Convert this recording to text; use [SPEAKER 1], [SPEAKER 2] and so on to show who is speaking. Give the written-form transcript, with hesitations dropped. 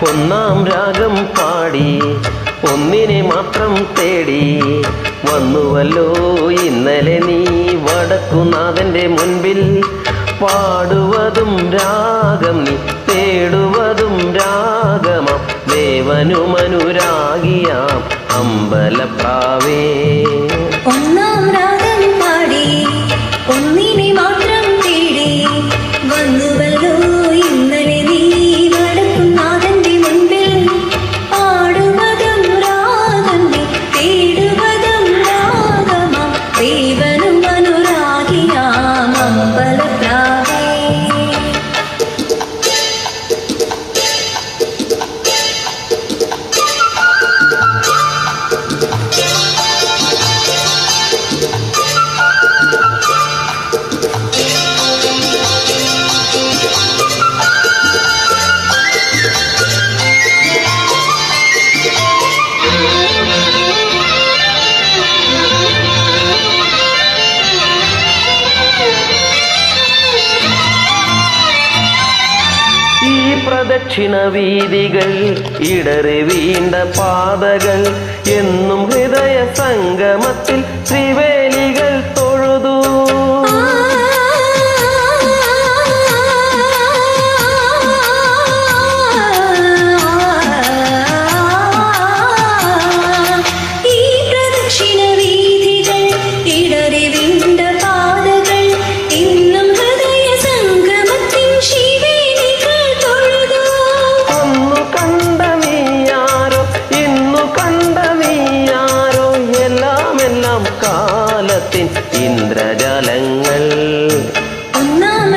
[SPEAKER 1] ഒന്നാം രാഗം പാടി ഒന്നിനെ മാത്രം തേടി വന്നുവല്ലോ ഇന്നലെ നീ വടക്കുനാഥന്റെ മുൻപിൽ. പാടുവതും രാഗം നീ തേടുവതും രാഗമാം ദേവനുമനുരാഗിയാം അമ്പലപ്രാവേ.
[SPEAKER 2] ഒന്നാം രാഗം പാടി ഒന്നിനെ മാത്രം തേടി വന്നുവല്ലോ ഇന്നലെ നീ വടക്കുനാഥന്റെ മുൻപിൽ. പാടുവതും രാഗം നീ തേടുവതും രാഗമാം ദേവനും അനുരാഗിയാം അമ്പലപ്രാവേ.
[SPEAKER 1] പ്രദക്ഷിണ വീതികൾ ഇടറി വീണ്ട പാതകൾ എന്നും ഹൃദയ സംഗമത്തിൽ ത്രിവേലികൾ തൊഴുതു. കാലത്തിൻ ഇന്ദ്രജാലങ്ങൾ.
[SPEAKER 2] ഒന്നാം